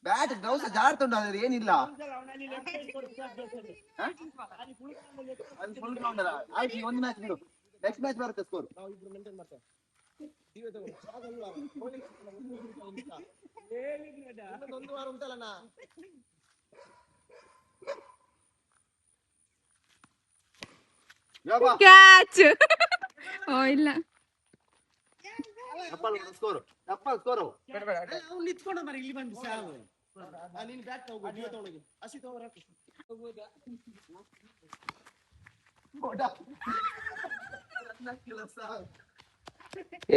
Bat gloves ಜಾಡ್ತುಂಟು ಅದ್ರ ಏನಿಲ್ಲ. ಆಯ್ತು ಒಂದು ಮ್ಯಾಚ್ ಬಿಡು, ನೆಕ್ಸ್ಟ್ ಮ್ಯಾಚ್ ಬರುತ್ತೆ ಸ್ಕೋರ್. ಒಂದು ವಾರ ಉಂಟಲ್ಲ. ಕ್ಯಾಚ್ ಇಲ್ಲ ಸ್ಕೋರ್ ಸ್ಕೋರ್ ನಿಂತ್ಕೊಂಡು ಮರ ಇಲ್ಲಿ ಬಂದು ಸಾವು ನೀನು ಬ್ಯಾಟ್ ತಗೋ ನೀವು ತಗೊಳ್ಳಿ ಹಸಿ ತಗೋ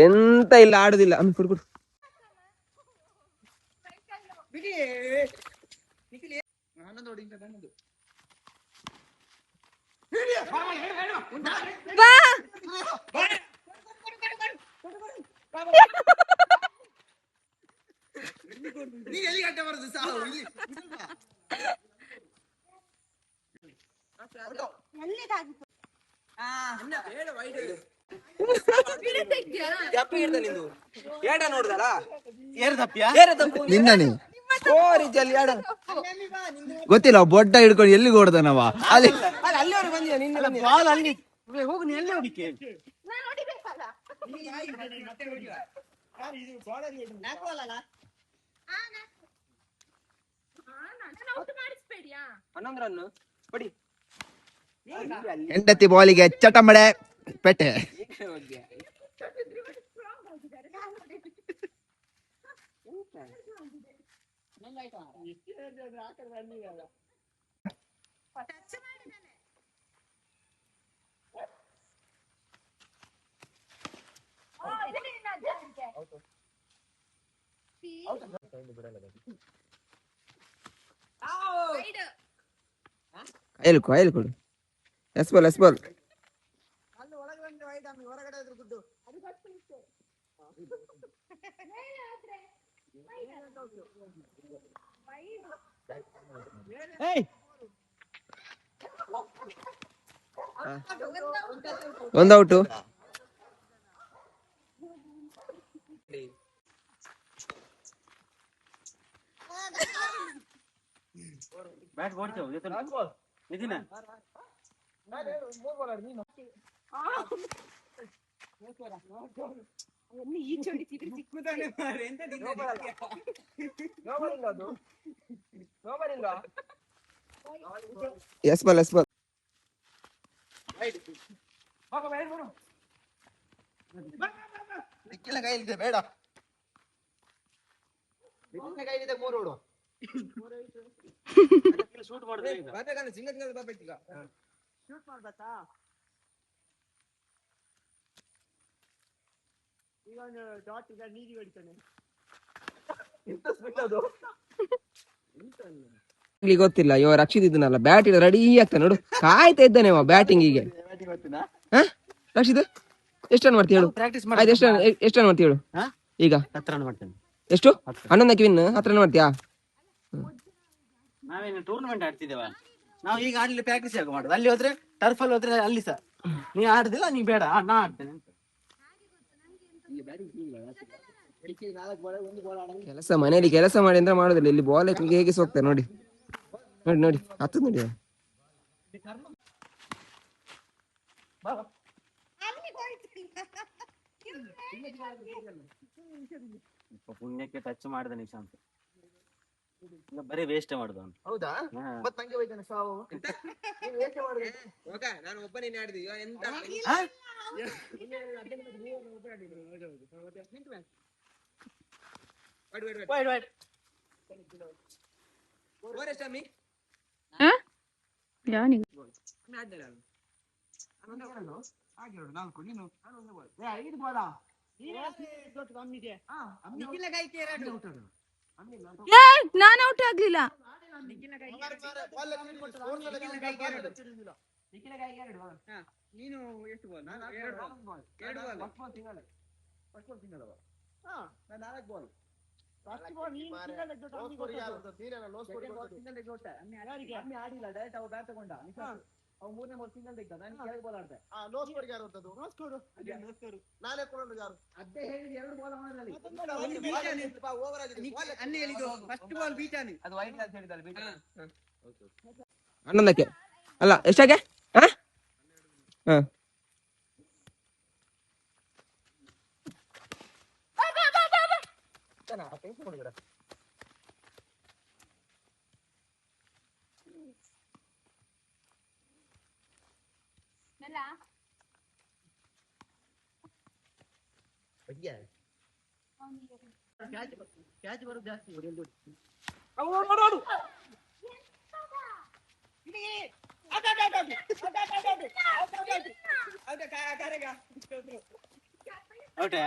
ಎಂತ ಇಲ್ಲ ಆಡುದಿಲ್ಲ ಕುಡು ಗೊತ್ತಿಲ್ಲ ಬೊಡ್ಡ ಹಿಡ್ಕೊಂಡು ಎಲ್ಲಿ ಓಡ್ದಾನವ ಅಲ್ಲಿ ಹೋಗಿ ಎಲ್ಲಿ ಹೋಗಿಕ್ಕೆ ಹೆಂಡತಿ ಬಾಲಿಗೆ ಚಟಮಡೆ ಪೆಟ್ಟೆ. ಕೊಡು ಎಸ್ ಬಾಲ್ ಒಂದು ಔಟು. ಬ್ಯಾಟ್ ಓಡ್ತೇವೆ ಇದೀನ ಎಸ್ ಬಾಲ್ ಕೈಲಿದೆ ಬೇಡ, ಕೈಲಿದೆ ಮೂರು ಓಡು. ಶೂಟ್ ಮಾಡಿದ್ರೆ ಶೂಟ್ ಮಾಡ್ಬೇಕಾ ಈಗ ಒಂದು ಡಾಟ್ ಈಗ ನೀಡಿ ಹೊಡಿತಾನೆ. ಗೊತ್ತಿಲ್ಲ ಇವ ರಕ್ಷಿತ್ ಇದ್ದನಲ್ಲ ಬ್ಯಾಟ್ ರೆಡಿ ಆಗ್ತಾನೆ ನೋಡು, ಕಾಯ್ತಾ ಇದ್ದಾನೆ ಬ್ಯಾಟಿಂಗಿಗೆ. ರಕ್ಷಿತ್ ಎಷ್ಟು ರನ್ ಮಾಡ್ತೀಯ ಹೇಳು? ಆಯ್ತು ಎಷ್ಟು ರನ್ ಮಾಡ್ತೀಯ ಹೇಳು ಈಗ? 10 ರನ್ ಮಾಡ್ತೇನೆ. ಎಷ್ಟು? 11ಕ್ಕೆ ವಿನ್ 10 ರನ್ ಮಾಡ್ತೀಯಾ? ನಾವೇನು ಟೂರ್ನಮೆಂಟ್ ಆಡ್ತಿದ್ದೇವ, ನಾವು ಈಗ ಆಡ್ಲಿ ಪ್ರಾಕ್ಟೀಸ್ ಯಾಕೆ ಮಾಡುದು? ಅಲ್ಲಿ ಹೋದ್ರೆ ಟರ್ಫ್ ಅಲ್ಲಿ ಹೋದ್ರೆ ಅಲ್ಲಿ ಸಹ ನೀ ಆಡುದಿಲ್ಲ, ನೀ ಬೇಡ ನಾ ಆಡ್ತೇನೆ. ಕೆಲಸ ಮನೆಯಲ್ಲಿ ಕೆಲಸ ಮಾಡಿ ಅಂತ ಮಾಡುದಿಲ್ಲ, ಇಲ್ಲಿ ಬಾಲ್ ಹೇಗೆ ಹೋಗ್ತಾರೆ ನೋಡಿ ಹತ್ತು ನೋಡಿ. ಪುಣ್ಯಕ್ಕೆ ಟಚ್ ಮಾಡಿದ ನಿಶಾಂತ್ ಬರೀ ವೇಸ್ಟ್ ಮಾಡುದು. ಹೌದಾ? ಮತ್ತೆ ನಂಗೆ ಹೋಯ್ತಾನೆ ಸಾವು. ನಾನು ಒಬ್ಬನೇ ಆಡಿದೆ ಎಂತ ನಾನು ಔಟ್ ಆಗ್ಲಿಲ್ಲ. ನೀನು ಎಷ್ಟು ಬಾಲ್? ನಾನು 2 ಬಾಲ್. ಅವ್ ಮೂರನೇ ಮೂರು ಸಿಂಗಲ್ ತೆಗ್ದ ನಾನು ಕೆಳಗೆ ಬಾಲ್ ಆಡ್ದೆ. ನೋ ಸ್ಕೋರ್ಗೆ ಯಾರು ಅಂತದ್ದು ನಾನೇ ಕೊಡೋದು ಯಾರು ಅದೇ ಹೇಳಿದ 2 ಬಾಲ್ ಅವನಲ್ಲಿ ಅನ್ನ ಹೇಳಿದ್ದು ಫಸ್ಟ್ ಬಾಲ್ ಬೀಟಾನೆ ಅದು ವೈಟ್ ಅಂತ ಹೇಳಿದಲ್ಲ ಬೀಟ. 11ಕ್ಕೆ ಅಲ್ಲ ಎಷ್ಟಾಗೆ ಹಾ ಹಾ ಕ್ಯಾಚ್ ಬರೋದು ಜಾಸ್ತಿ ಔಟಾ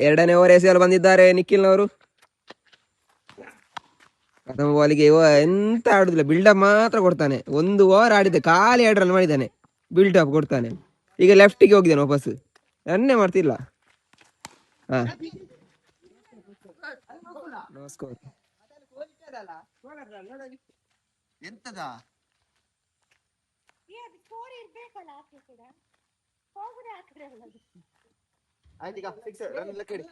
ಎರಡನೇ ಓವರ್ ಎಸೆಯಲು ಬಂದಿದ್ದಾರೆ ನಿಖಿಲ್ನವರು. ಪ್ರಥಮ ಬಾಲಿಗೆ ಇವ ಎಂತ ಆಡುದಿಲ್ಲ, ಬಿಲ್ಡಪ್ ಮಾತ್ರ ಕೊಡ್ತಾನೆ. 1 ಓವರ್ ಆಡಿದ್ದೆ, ಖಾಲಿ 2 ರನ್ ಮಾಡಿದ್ದಾನೆ, ಬಿಲ್ಡಪ್ ಕೊಡ್ತಾನೆ. ಈಗ ಲೆಫ್ಟಿಗೆ ಹೋಗಿದ್ದಾನೆ ವಾಪಸ್, ರನ್ನೇ ಮಾಡ್ತಿಲ್ಲ. ಹಾ ನಮಸ್ಕಾರ. ಎಂತದ ಆಯ್ತೀಗ ಫಿಕ್ಸ್ ರನ್ ಲೆಕ್ಕ ಇಡಿ.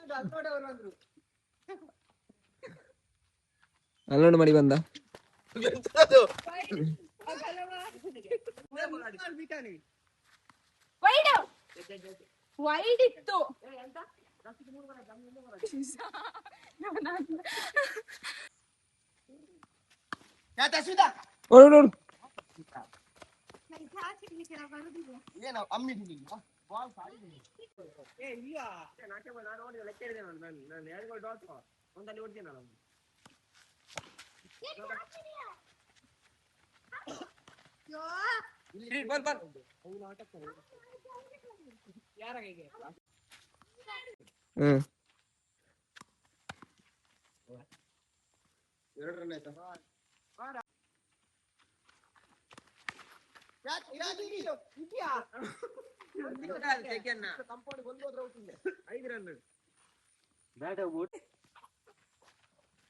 11 ಮಾಡಿ ಬಂದ. ವೈಡ್ ಇತ್ತು. ಏನು ಅಮ್ಮಿ ಬಾಲ್ ಒಂದಲ್ಲಿ ಹೊಡ್ತೀನಿ ನಾನು. ಹ್ಮ್ 2 ರನ್ ಆಯ್ತಾ ಕಂಪೌಂಡ್ ಬಂದು ಹೋದ್ರೆ ಔಟ್ ಇದೆ. 5 ರನ್ ಬ್ಯಾಟ್ ಹೋಗ್ಬಿಟ್ಟು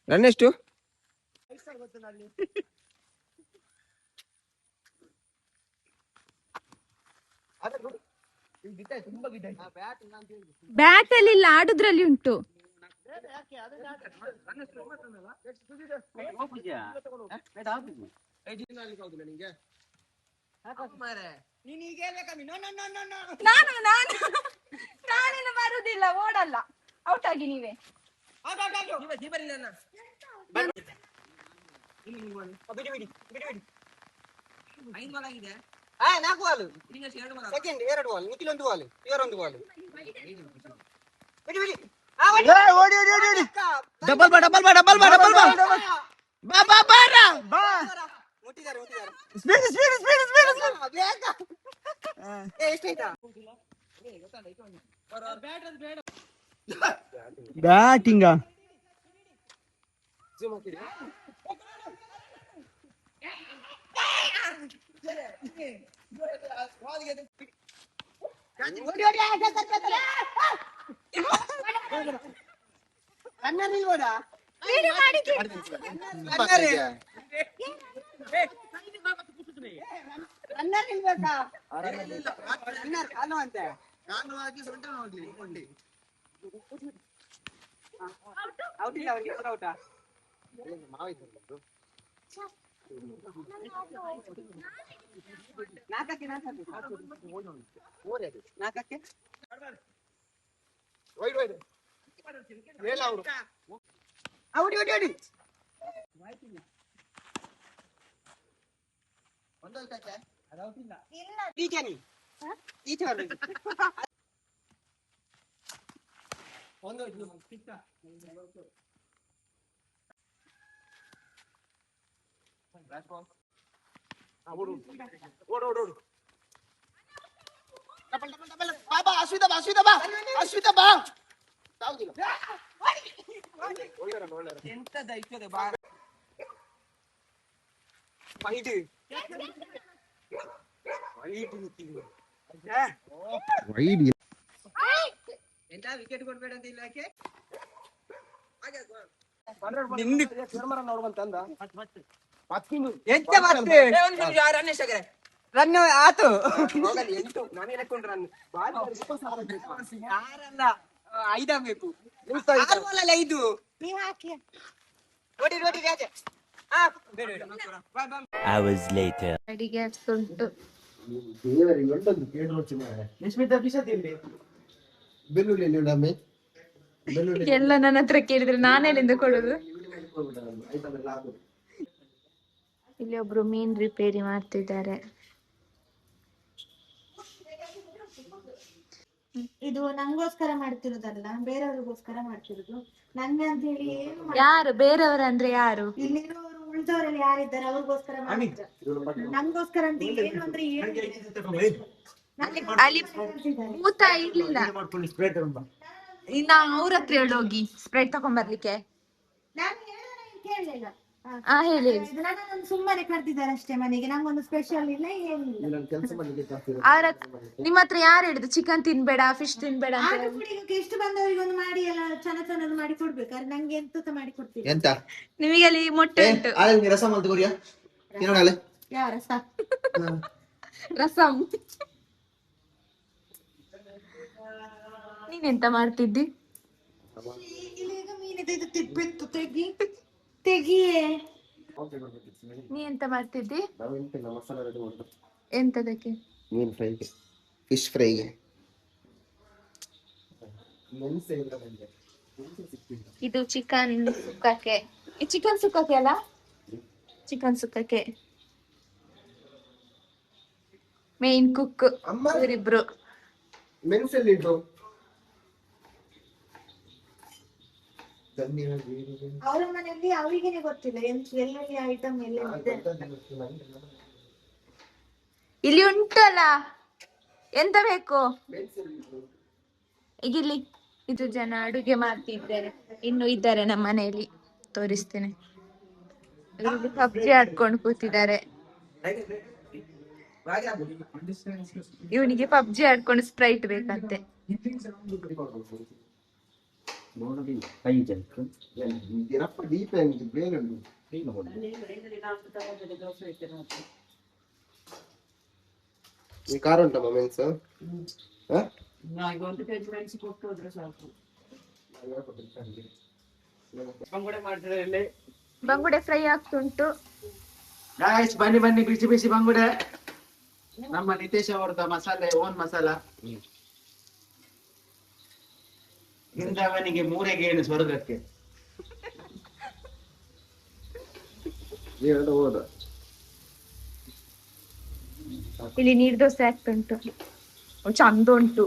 ರನ್ ಎಷ್ಟು? ಗೊತ್ತಿಲ್ಲ ಅಲ್ಲಿ ತುಂಬಾ ಗಿಡ್ಡ ಬ್ಯಾಟ್ ಇಲ್ಲ ಅಂತ ಹೇಳಿ ಬ್ಯಾಟ್ ಅಲ್ಲಿ ಇಲ್ಲ, ಆಡುದ್ರಲ್ಲಿ ಉಂಟು. ನಿಂಗೆ ನಾನಿನ್ನು ಬರುದಿಲ್ಲ, ಓಡಲ್ಲ. ಔಟ್ ಆಗಿ ನೀವೇ. ಸೆಕೆಂಡ್ 2 ಬಾಲ್ ನಿಖಿಲ್ 1 ಬಾಲ್ ಇವರು 1 ಬಾಲ್ ಡಬಲ್ ಬಾ ಡಬಲ್ ಬಾ ಡಬಲ್ ಬಾ ಡಬಲ್ ಬಾ ಬಾ ಬಾ ಬಾರ ಬಾ ಮುಟ್ಟಿದ್ದಾರೆ ಸ್ಪೀಡ್ ಸ್ಪೀಡ್ ಸ್ಪೀಡ್ ಸ್ಪೀಡ್ ಎಷ್ಟಾಯ್ತಾ ಬ್ಯಾಟಿಂಗ ರನ್ನರ್ ನಿಲ್ಬೋದಾ ರನ್ನರ್ ನಿಲ್ಬೇಕಾ ರನ್ನರ್ ಕಾಲು ಅಂತೆ ಕಾಲು ಹಾಕಿ ಸೊಂಟ ಹೋಗ್ಲಿ ಔಟ್ ಇಲ್ಲ ಅವ್ರಿಗೆ ಔಟಾ ನಾಲ್ಕಕ್ಕೆ ವೈಡ್ ವೈಡ್ ಹೇಳ ಅವರು ಔಡಿ ಔಡಿ ಔಡಿ ಒಂದೊಂದು ಟಚ್ ಅದು ಔಟ್ ಇಲ್ಲ ಈಚೆ ನೀ ಈಚೆ ಬರಬೇಕು ಒಂದು ಬಾಬಾ ಅಶ್ವಿತಾ ಬಾ ಅಶ್ವಿತಾ ಬಾ ಅಶ್ವಿತಾ ಬಾ ಎಂತದ ಇರ್ತದೆ ಬಾರ ಫೈಟ್ ಎಂತ ವಿಕೆಟ್ ಕೊಡ್ಬೇಡ ಅಂತ ಇಲ್ಲ ಯಾಕೆ ಎಂತ ಮತ್ತೆ ರನ್ ಆತು ಎಂಟು ನಾನು ಎಳ್ಕೊಂಡು ರನ್ ಯಾರಲ್ಲ ಐದಾಗಬೇಕು ಅಲ್ಲ ಐದು ನೋಡಿ ನೋಡಿ ರಾಜ Hours later. ಅಡಿಗೆ ಆಗ್ತುಂಟು. ಎಲ್ಲ ನನ್ನ ಹತ್ರ ಕೇಳಿದ್ರೆ ನಾನೆಲ್ಲಿಂದ ಕೊಡುದು? ಇಲ್ಲಿ ಒಬ್ರು ಮೀನ್ ರಿಪೇರಿ ಮಾಡ್ತಿದ್ದಾರೆ. ಇದು ನಂಗೋಸ್ಕರ ಮಾಡ್ತಿರೋದಲ್ಲ, ಬೇರೆಯವ್ರಿಗೋಸ್ಕರ ಮಾಡ್ತಿರೋದು. ನಂಗೆ ಅಂತ ಹೇಳಿ ಏನು ಯಾರು ಬೇರೆಯವರಂದ್ರೆ ಯಾರು? ಇಲ್ಲಿರೋರು ಉಳಿದವರಲ್ಲಿ ಯಾರಿದ್ದಾರೆ ಅವ್ರಿಗೋಸ್ಕರ ಮಾಡಿದ್ರ. ನಂಗೋಸ್ಕರ ಅಂತ ಏನು ಅಂದ್ರೆ ಏನು ಅಲ್ಲಿ ಊತ ಇರ್ಲಿಲ್ಲ. ಇನ್ನ ಅವ್ರ ಹತ್ರ ಹೇಳೋಗಿ ಸ್ಪ್ರೆಡ್ ತಕೊಂಡ್ಬರ್ಲಿಕ್ಕೆ. ನಾನು ಕೇಳಲಿಲ್ಲ. ಹೇಳಿ. ನನ್ನ ಸುಮ್ಮನೆ ಕರ್ದಿದ್ದಾರೆ ಅಷ್ಟೇ ಮನೆಗೆ. ನಂಗೊಂದು ಸ್ಪೆಷಲ್ ಇಲ್ಲ ಏನಿಲ್ಲ. ನಿಮ್ಮ ಹತ್ರ ಯಾರು ಹೇಳಿದ್ರು ಚಿಕನ್ ತಿನ್ಬೇಡ ಫಿಶ್ ತಿನ್ಬೇಡ ಅಂತ? ಆಗ ಕೂಡ ಈಗ ಎಷ್ಟು ಬಂದವರಿಗೆ ಒಂದು ಮಾಡಿ ಎಲ್ಲ ಚೆನ್ನಾಗಿ ಮಾಡಿ ಕೊಡ್ಬೇಕಾದ್ರೆ ನಂಗೆ ಎಂತ ಮಾಡಿ ಕೊಡ್ತೀವಿ? ಎಂತ ನಿಮಗೆ ಅಲ್ಲಿ ಮೊಟ್ಟೆ ಉಂಟು. ರಸಂ ಅಂತ ಕೊರಿಯಾ ತಿನ್ನೋಣ ಯಾವ ರಸ? ರಸಂ. ನೀನೆಂತ ಮಾಡ್ತಿದ್ದಿ? ಈಗ ಮೀನಿದೆ, ಇದು ತಿಪ್ಪಿತ್ತು, ತೆಗಿಯೇ. ನೀ ಎಂತ ಮಾಡ್ತಿದ್ದಿ? ಎಂತದಕ್ಕೆ? ಮೀನ್ ಫ್ರೈಗೆ, ಫಿಶ್ ಫ್ರೈಗೆ. ಇದು ಚಿಕನ್ ಸುಕ್ಕಕ್ಕೆ. ಚಿಕನ್ ಸುಕ್ಕಕ್ಕೆ ಅಲ್ಲ, ಚಿಕನ್ ಸುಕ್ಕಕ್ಕೆ ಮೇನ್ ಕುಕ್ ಇವರಿಬ್ರು. ಮೆಣಸಲ್ಲಿಟ್ಟು ಅವರ ಮನೆಯಲ್ಲಿ ಅವರಿಗೇನೆ ಗೊತ್ತಿಲ್ಲ ಎಲ್ಲೆಲ್ಲಿ ಐಟಮ್ ಎಲ್ಲೆಲ್ಲಿದೆ. ಇಲ್ಲಿ ಉಂಟಲ್ಲ, ಎಂತ ಬೇಕು ಈಗ ಇಲ್ಲಿ. ಇದು ಜನ ಅಡುಗೆ ಮಾಡ್ತಿದ್ದಾರೆ, ಇನ್ನು ಇದ್ದಾರೆ ನಮ್ಮ ಮನೆಯಲ್ಲಿ, ತೋರಿಸ್ತೇನೆ. ಪಬ್ಜಿ ಆಡ್ಕೊಂಡು ಕೂತಿದ್ದಾರೆ. ಇವನಿಗೆ ಪಬ್ಜಿ ಆಡ್ಕೊಂಡು ಸ್ಪ್ರೈಟ್ ಬೇಕಂತೆ. ಕಾರ್ ಉಂಟಮ್ಮ ಮೆನ್ಸ್? ಬಂಗುಡೆ ಫ್ರೈ ಆಗ್ತುಂಟು. ಬನ್ನಿ ಬನ್ನಿ, ಬಿಸಿ ಬಿಸಿ ಬಂಗುಡೆ. ನಮ್ಮ ನಿತೇಶ್ ಅವರದ ಮಸಾಲೆ, ಓನ್ ಮಸಾಲ. ಇಂದವನಿಗೆ ಮೂರೆಗೇಣು ಸ್ವರ್ಗಕ್ಕೆ. ಇಲ್ಲಿ ನೀರ್ ದೋಸೆ ಆಗ್ತುಂಟು, ಚಂದ ಉಂಟು.